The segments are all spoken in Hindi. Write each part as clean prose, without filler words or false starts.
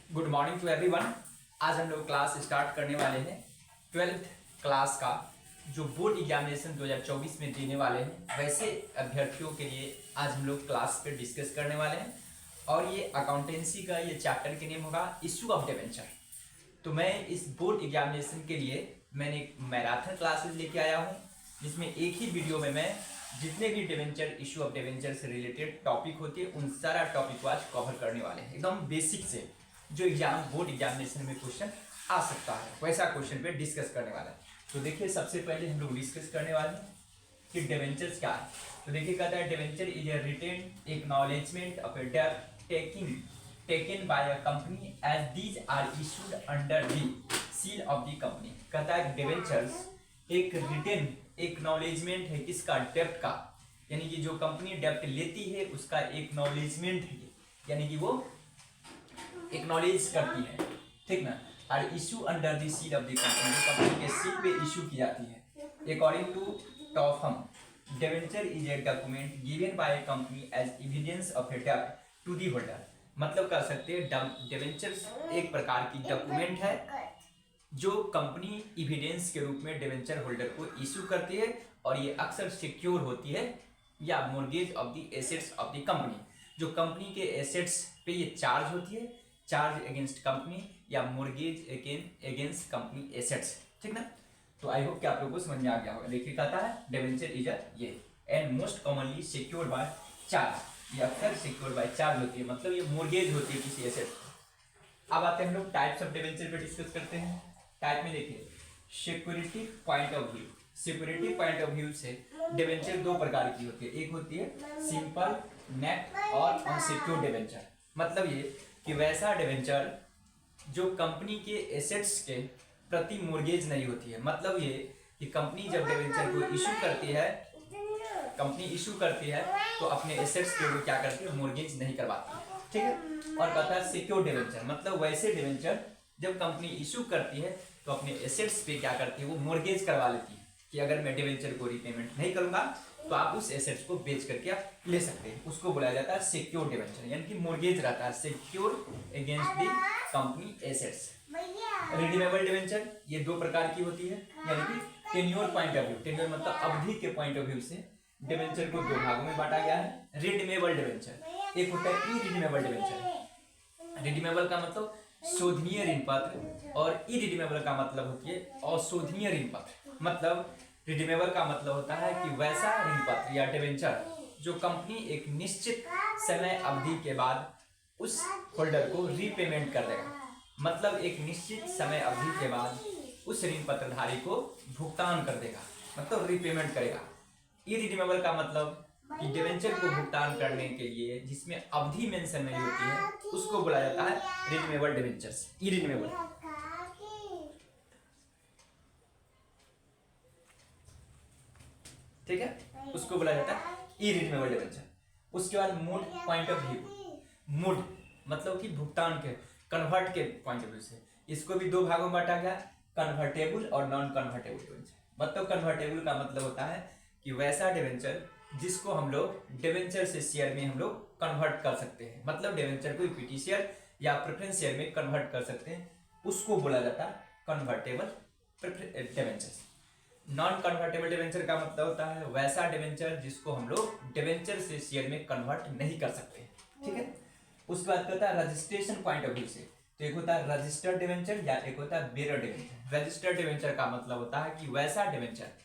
Good morning to everyone. आज हम लोग क्लास स्टार्ट करने वाले हैं 12th क्लास का, जो बोर्ड एग्जामिनेशन 2024 में देने वाले हैं वैसे अभ्यर्थियों के लिए आज हम लोग क्लास पे डिस्कस करने वाले हैं। और ये अकाउंटेंसी का ये चैप्टर के नेम होगा इशू ऑफ डिबेंचर। तो मैं इस बोर्ड एग्जामिनेशन के लिए मैंने एक मैराथन क्लासेस लेके आया हूँ, जिसमें एक ही वीडियो में मैं जितने भी डिबेंचर इशू ऑफ डिबेंचर से रिलेटेड टॉपिक होती है उन सारा टॉपिक को आज कवर करने वाले हैं, एकदम बेसिक से जो बोर्ड एग्जामिनेशन में क्वेश्चन आ सकता है वैसा क्वेश्चन पे डिस्कस करने वाला है। तो देखिए, सबसे पहले हम लोग डिस्कस करने वाले हैं कि डिबेंचर्स क्या है। तो देखिए, कहता है debenture is a written acknowledgement of a debt taken by a company as these are issued under the seal of the company. कहता है डिबेंचर्स एक रिटेन एक्नॉलेजमेंट है किसका, डेप्ट का, यानी कि जो कंपनी डेप्ट लेती है उसका एक्नॉलेजमेंट है, यानी कि वो एक्नॉलेज करती है, ठीक ना। और issue under the seal of the company, company के सील पे इशू की जाती है। According to Topham, debenture is a document given by a company as evidence of a डेब्ट टू द होल्डर। मतलब कह सकते हैं डिबेंचर्स एक प्रकार की डॉक्यूमेंट है जो कंपनी एविडेंस के रूप में डिबेंचर होल्डर को इशू करती है, और ये अक्सर सिक्योर होती है या mortgage of the assets of the company. जो कंपनी के एसेट्स पे ये चार्ज होती है, चार्ज अगेंस्ट कंपनी या मोर्गेज अगेंस्ट कंपनी एसेट्स, ठीक ना। तो आई होप कि आप लोगों को समझ में आ गया होगा। देखिए, कहता है डिबेंचर इज ये and most commonly secure by charge. ये अक्सर सिक्योर बाय चार्ज होती है, मतलब ये मोर्गेज होती है किसी एसेट। अब आते हैं हम लोग टाइप्स ऑफ डिबेंचर पे डिस्कस करते हैं। टाइप में देखिए, security point of view. Security point of view से डिबेंचर दो प्रकार की होती है, एक होती है सिंपल, नेट और अनसिक्योर्ड डिबेंचर। मतलब ये कि वैसा डिबेंचर जो कंपनी के एसेट्स के प्रति मोर्गेज नहीं होती है। मतलब ये कि कंपनी जब डिबेंचर को इशू करती है तो अपने एसेट्स के वो क्या करती है, मोर्गेज नहीं करवाती है, ठीक है। और कहता है सिक्योर डिबेंचर, मतलब वैसे डिबेंचर जब कंपनी इशू करती है तो अपने एसेट्स पे क्या करती है, वो मोर्गेज करवा लेती है कि अगर मैं डिबेंचर को रिपेमेंट नहीं करूंगा तो आप उस एसेट्स को बेच करके आप ले सकते हैं। उसको बुलाया जाता है सिक्योर डिबेंचर, यानी कि मोर्गेज रहता है, secure against the company assets. Redeemable debenture ये दो प्रकार की होती है, यानी कि tenure point of view, tenure मतलब अवधि के पॉइंट ऑफ व्यू से डिबेंचर को दो भागों में बांटा गया है। रिडीमेबल डिबेंचर, एक होता है इरिडीमेबल डिबेंचर। रिडीमेबल का मतलब शोधनीय ऋण पत्र, और इरिडीमेबल का मतलब होती है अशोधनीय ऋण पत्र। मतलब रिडीमेबल का मतलब होता है कि वैसा ऋण पत्र या डिबेंचर जो कंपनी एक निश्चित समय अवधि के बाद उस होल्डर को रीपेमेंट कर देगा। मतलब एक निश्चित समय अवधि के बाद उस ऋण पत्रधारी को भुगतान कर देगा, मतलब रीपेमेंट करेगा। इरिडीमेबल का मतलब कि डिबेंचर को भुगतान करने के लिए जिसमें अवधि मेंशन नहीं होती है उसको बोला जाता है रिडीमेबल डिबेंचर्स, इरिडीमेबल। ठीक है, उसको बोला जाता है इरिडीमेबल डिबेंचर। उसके बाद mood point of view, mood मतलब कि भुगतान के, कन्वर्ट के पॉइंट ऑफ व्यू से इसको भी दो भागों में बांटा गया, कन्वर्टेबल और नॉन कन्वर्टेबल डिबेंचर। मतलब कन्वर्टेबल का मतलब होता है कि वैसा डिबेंचर जिसको हम लोग डिबेंचर से शेयर में हम लोग कन्वर्ट कर सकते हैं, मतलब डिबेंचर को इक्विटी शेयर या प्रेफरेंस शेयर में कन्वर्ट कर सकते हैं, उसको बोला जाता है convertible debenture. Non convertible debenture का मतलब होता है वैसा डिबेंचर जिसको हम लोग डिबेंचर से शेयर में कन्वर्ट नहीं कर सकते, ठीक है। उसके बाद कहता है रजिस्ट्रेशन पॉइंट ऑफ व्यू से, तो एक होता है रजिस्टर्ड डिबेंचर या एक होता है बेरर डिबेंचर। रजिस्टर्ड डिबेंचर का मतलब होता है कि वैसा डिबेंचर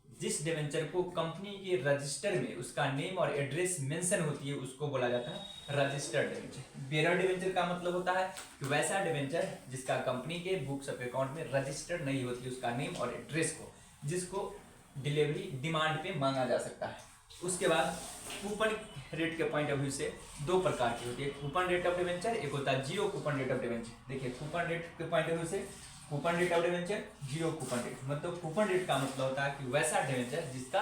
जिस डिबेंचर को कंपनी के रजिस्टर में उसका नेम और एड्रेस मेंशन होती है उसको बोला जाता है रजिस्टर्ड डिबेंचर। बेरर डिबेंचर का मतलब होता है कि वैसा डिबेंचर जिसका कंपनी के बुक्स ऑफ अकाउंट में रजिस्टर्ड नहीं होती उसका नेम और एड्रेस को, जिसको डिलीवरी डिमांड पे मांगा जा सकता है। उसके बाद कूपन रेट के पॉइंट ऑफ व्यू से दो प्रकार की होती है, कूपन रेट ऑफ डिबेंचर, एक होता है zero coupon rate of debenture. देखिए, कूपन रेट के पॉइंट ऑफ व्यू से coupon rate of debenture, zero coupon rate. मतलब कूपन रेट का मतलब होता है कि वैसा डिबेंचर जिसका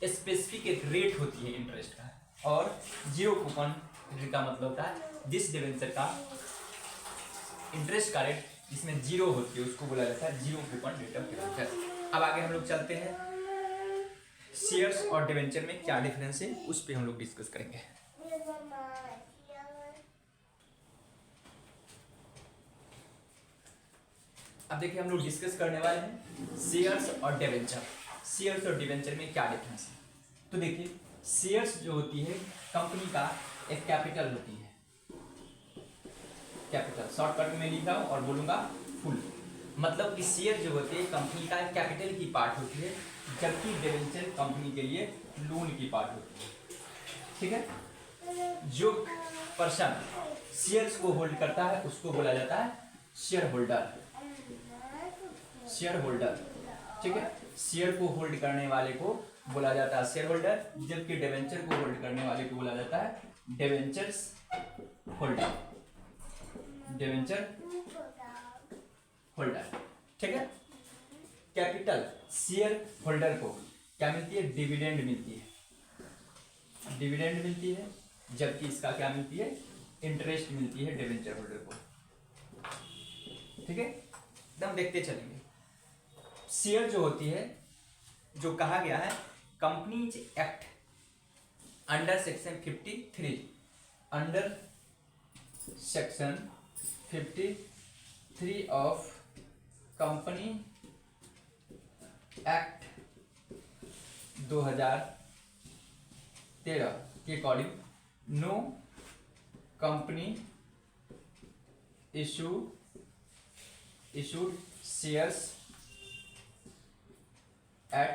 स्पेसिफिक एक रेट होती है इंटरेस्ट का, और जीरो कूपन रेट का मतलब होता है जिस डिबेंचर का इंटरेस्ट का रेट जिसमें जीरो होती है उसको बोला जाता है zero coupon rate of debenture. अब आगे हम लोग चलते हैं, शेयर्स और डिबेंचर में क्या डिफरेंस है उस पर हम लोग डिस्कस करेंगे। अब देखिए हम लोग डिस्कस करने वाले हैं शेयर्स और डिवेंचर। शेयर्स और डिवेंचर में क्या डिफरेंस है। तो देखिए शेयर्स जो होती है कंपनी का एक कैपिटल होती है, कैपिटल शॉर्टकट में लिखा हूं और बोलूंगा फुल, मतलब कि शेयर जो होती है कंपनी का कैपिटल की पार्ट होती है, जबकि डिवेंचर कंपनी के लिए लोन की पार्ट होती है। ठीक है, जो पर्सन शेयर्स को होल्ड करता है उसको बोला जाता है शेयर होल्डर, शेयर होल्डर। ठीक है, शेयर को होल्ड करने वाले को बोला जाता है शेयर होल्डर, जबकि डिवेंचर को होल्ड करने वाले को बोला जाता है डिवेंचर्स होल्डर, डिवेंचर होल्डर। ठीक है, कैपिटल शेयर होल्डर को क्या मिलती है, डिविडेंड मिलती है, डिविडेंड मिलती है, जबकि इसका क्या मिलती है, इंटरेस्ट मिलती है डिवेंचर होल्डर को। ठीक है, एकदम देखते चलेंगे। शेयर जो होती है, जो कहा गया है companies act under section 53, under section 53 of company act 2013 के according no company issued shares at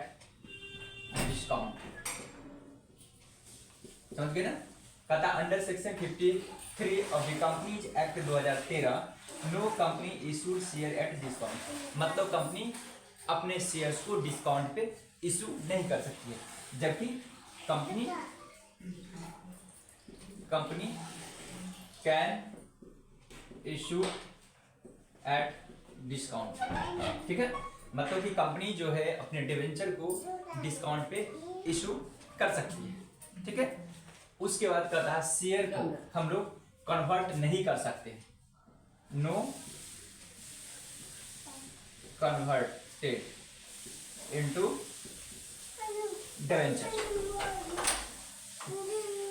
discount। समझ गए ना, कहता under section 53 of the companies act 2013 no company issued share at discount, मतलब कंपनी अपने शेयर्स को डिस्काउंट पे इशू नहीं कर सकती है, जबकि company can issue at discount. ठीक है, मतलब कि कंपनी जो है अपने डिवेंचर को डिस्काउंट पे इशू कर सकती है। ठीक है, उसके बाद कहता है शेयर को हम लोग कन्वर्ट नहीं कर सकते, नो कन्वर्टेड इनटू डिवेंचर,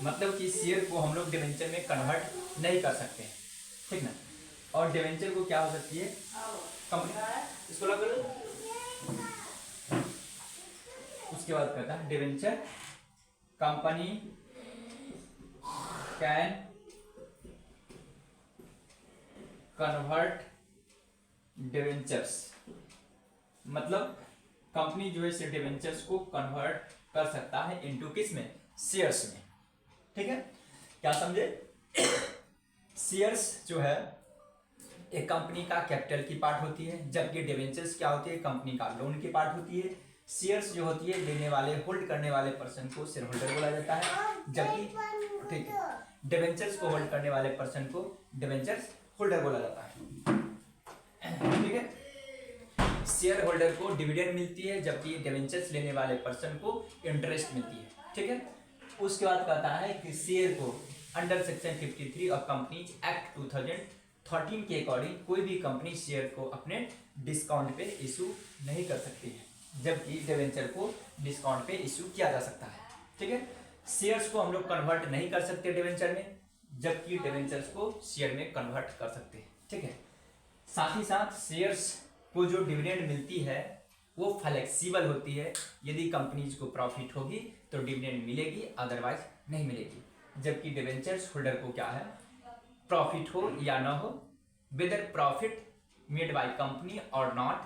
मतलब कि शेयर को हम लोग डिवेंचर में कन्वर्ट नहीं कर सकते। ठीक ना, और डिवेंचर को क्या हो सकती है कंपनी, इसको लगा लो। उसके बाद कहता है debenture company can convert debentures, मतलब कंपनी जो है डिवेंचर्स को कन्वर्ट कर सकता है इनटू किस में, शेयर्स में। ठीक है, क्या समझे। शेयर्स जो है एक कंपनी का कैपिटल की पार्ट होती है, जबकि डिवेंचर्स क्या होती है, कंपनी का लोन की पार्ट होती है। शेयर्स जो होती है लेने वाले होल्ड करने वाले पर्सन को शेयर होल्डर बोला जाता है, जबकि ठीक है डिवेंचर्स को होल्ड करने वाले पर्सन को डिवेंचर्स होल्डर बोला जाता है। ठीक है, शेयर होल्डर को डिविडेंड मिलती है, जबकि डिवेंचर्स लेने वाले पर्सन को इंटरेस्ट मिलती है। ठीक है, उसके बाद कहता है कि शेयर को under section 53 of companies act 2013 के अकॉर्डिंग कोई भी कंपनी शेयर को अपने डिस्काउंट पे इशू नहीं कर सकती है, जबकि डिवेंचर को डिस्काउंट पे इशू किया जा सकता है। ठीक है, शेयर्स को हम लोग कन्वर्ट नहीं कर सकते डिवेंचर में, जबकि डिवेंचर्स को शेयर में कन्वर्ट कर सकते हैं। ठीक है, साथ ही साथ शेयर्स को जो डिविडेंड मिलती है वो फ्लेक्सिबल होती है, यदि कंपनीज को प्रॉफिट होगी तो डिविडेंड मिलेगी, अदरवाइज नहीं मिलेगी, जबकि डिवेंचर्स होल्डर को क्या है, प्रॉफिट हो या ना हो, weather profit made by company और नॉट,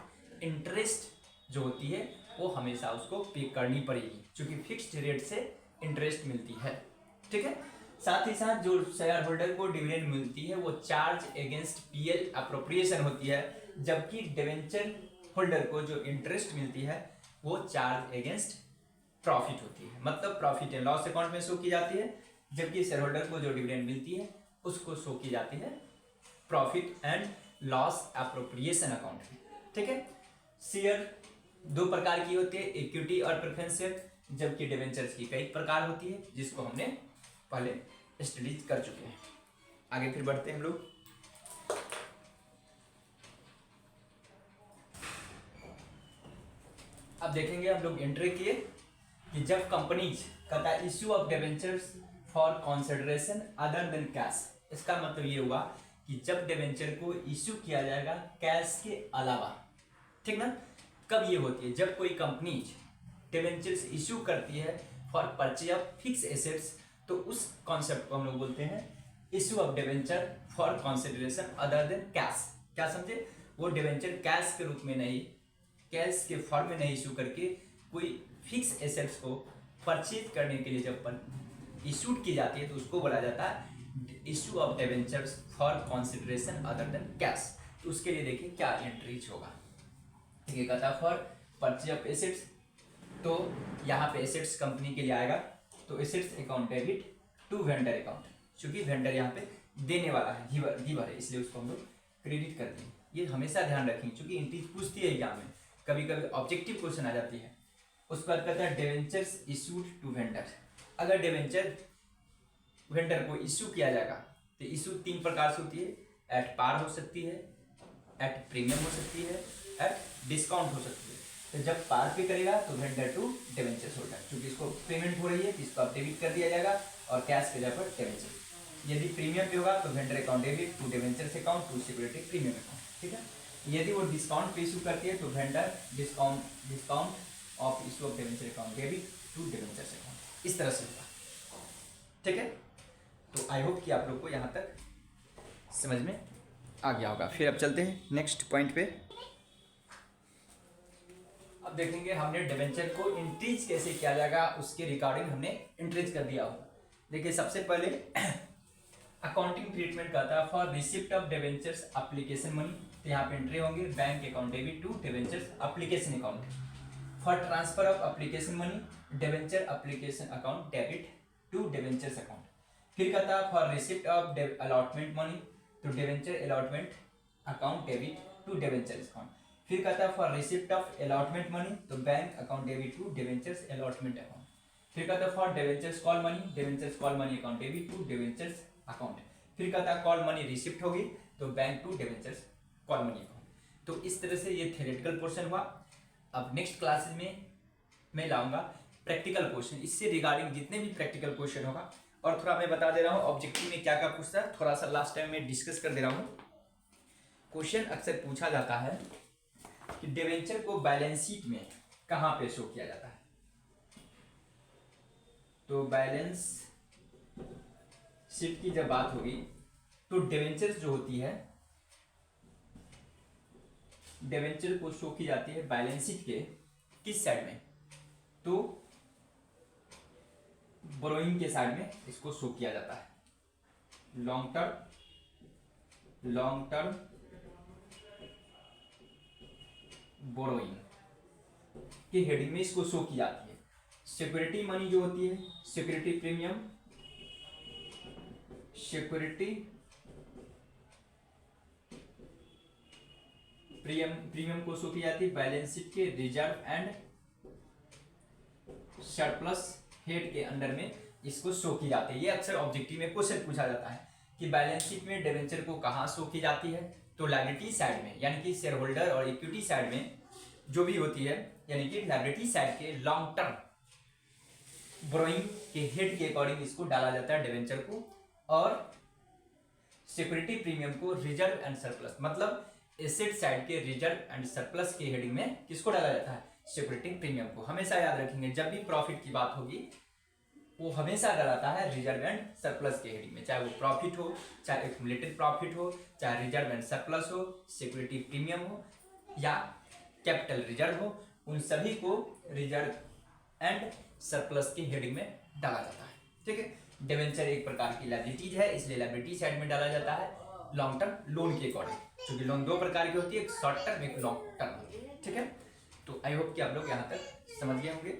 इंटरेस्ट जो होती है वो हमेशा उसको पे करनी पड़ेगी, क्योंकि फिक्स्ड रेट से इंटरेस्ट मिलती है। ठीक है, साथ ही साथ जो शेयर होल्डर को डिविडेंड मिलती है वो चार्ज अगेंस्ट पीएल अप्रोप्रिएशन होती है, जबकि डिवेंचर होल्डर को जो इंटरेस्ट मिलती है वो चार्ज अगेंस्ट प्रॉफिट होती है, मतलब प्रॉफिट एंड लॉस अकाउंट में शो की जाती है, जबकि शेयर होल्डर को जो डिविडेंड मिलती है उसको शो की जाती है profit and loss appropriation account में। ठीक है, शेयर दो प्रकार की होती है, इक्विटी और प्रेफरेंस शेयर, जबकि डिवेंचर्स की कई प्रकार होती है, जिसको हमने पहले स्टडीज कर चुके हैं। आगे फिर बढ़ते हैं हम लोग। अब देखेंगे हम लोग एंट्री किए कि जब कंपनीज कहता issue of debentures for consideration other than cash, इसका मतलब ये हुआ कि जब डिवेंचर को इश्यू किया जाएगा कैश के अलावा, ठीक ना। कब ये होती है? जब कोई कंपनी डिवेंचर्स इश्यू करती है for purchase of fix assets, तो उस कॉन्सेप्ट को हम लोग बोलते हैं issue of debenture for consideration other than cash. क्या समझे? वो डिवेंचर कैश के रूप में नहीं, कैश के फॉर्म में नहीं इश्यू करके कोई फिक्स एसेट्स को परचेज करने के लिए जब इशूड की जाती है तो उसको बोला जाता है issue of debentures for consideration other than cash. तो उसके लिए देखिए क्या एंट्रीज होगा। ठीक है, कहता है फॉर परचेज ऑफ एसेट्स, तो यहाँ पे एसेट्स कंपनी के लिए आएगा, तो assets account debit to vendor account, क्योंकि वेंडर यहाँ पे देने वाला है, गिवर है, इसलिए उसको हम लोग क्रेडिट कर देंगे। ये हमेशा ध्यान रखेंगे क्योंकि एंट्रीज पूछती है एग्जाम में, कभी कभी ऑब्जेक्टिव क्वेश्चन आ जाती है। उसके बाद कहता है डिवेंचर्स इशूड टू वेंडर। अगर डिवेंचर वेंडर को इश्यू किया जाएगा तो इश्यू 3 प्रकार से होती है, एट पार हो सकती है, एट प्रीमियम हो सकती है, एट डिस्काउंट हो सकती है। तो जब पार पे करेगा तो वेंडर टू डिवेंचर्स होल्डर, क्योंकि इसको पेमेंट हो रही है तो इसको अब डेबिट कर दिया जाएगा और कैश के जगह पर डिवेंचर। यदि प्रीमियम पे होगा तो vendor account debit to debentures account to security premium account, ठीक है। यदि वो डिस्काउंट पे इशू करती है तो vendor discount of issue of debenture account debit to debentures account, इस तरह से होगा, ठीक है। तो आई होप कि आप लोग को यहाँ तक समझ में आ गया होगा। फिर अब चलते हैं नेक्स्ट पॉइंट पे। अब देखेंगे हमने डिवेंचर को इंट्रीज कैसे किया जाएगा, उसके रिगार्डिंग हमने इंट्रीज कर दिया होगा। देखिए सबसे पहले अकाउंटिंग ट्रीटमेंट कहता है for receipt of debentures application money, तो यहाँ पे एंट्री होंगे bank account debit to debentures application account. For transfer of application money debenture application account debit to debentures account. फिर कहता है for receipt of allotment money तो debenture allotment account debit to debentures account. फिर कहता है for receipt of allotment money तो bank account debit to debentures allotment account. फिर कहता है for debentures call money debentures call money account debit to debentures account. फिर कहता है कॉल मनी रिसिप्ट होगी तो bank to debentures call money account. तो इस तरह से ये थ्योरेटिकल पोर्शन हुआ। अब नेक्स्ट क्लासेस में मैं लाऊंगा प्रैक्टिकल क्वेश्चन, इससे रिगार्डिंग जितने भी प्रैक्टिकल क्वेश्चन होगा। और थोड़ा मैं बता दे रहा हूँ ऑब्जेक्टिव में क्या क्या पूछता है, थोड़ा सा लास्ट टाइम में डिस्कस कर दे रहा हूँ। क्वेश्चन अक्सर पूछा जाता है कि डिवेंचर को बैलेंस शीट में कहाँ पे शो किया जाता है, तो बैलेंस शीट की जब बात होगी तो डिवेंचर जो होती है, डिवेंचर को शो की जाती है बैलेंस शीट के किस साइड में, तो बोरोइंग के साइड में इसको शो किया जाता है। लॉन्ग टर्म बोरोइंग के हेडिंग में इसको शो की जाती है। सिक्योरिटी मनी जो होती है, सिक्योरिटी प्रीमियम को शो की जाती है बैलेंस शीट के रिजर्व एंड सरप्लस हेड के अंडर में इसको शो की जाती है। ये अक्सर ऑब्जेक्टिव में क्वेश्चन पूछा जाता है कि बैलेंस शीट में डिवेंचर को कहाँ शो की जाती है, तो लायबिलिटी साइड में, यानी कि शेयर होल्डर और इक्विटी साइड में जो भी होती है, यानी कि लायबिलिटी साइड के लॉन्ग टर्म बोरोइंग के हेड के अकॉर्डिंग इसको डाला जाता है डिवेंचर को, और सिक्योरिटी प्रीमियम को रिजर्व एंड सरप्लस, मतलब एसेट साइड के रिजर्व एंड सरप्लस के हेडिंग में किसको डाला जाता है, सिक्योरिटी प्रीमियम को। हमेशा याद रखेंगे जब भी प्रॉफिट की बात होगी वो हमेशा डलाता है रिजर्व एंड सरप्लस के हेडिंग में, चाहे वो प्रॉफिट हो, चाहे एक्युमुलेटेड प्रॉफिट हो, चाहे रिजर्व एंड सरप्लस हो, सिक्योरिटी प्रीमियम हो या कैपिटल रिजर्व हो, उन सभी को रिजर्व एंड सरप्लस की हेडिंग में डाला जाता है। ठीक है, डिवेंचर एक प्रकार की लायबिलिटीज है, इसलिए लायबिलिटी साइड में डाला जाता है लॉन्ग टर्म लोन के अकॉर्डिंग, क्योंकि लोन 2 प्रकार की होती है, एक शॉर्ट टर्म एक लॉन्ग टर्म होती है। ठीक है, तो आई होप कि आप लोग यहाँ तक समझ गए होंगे।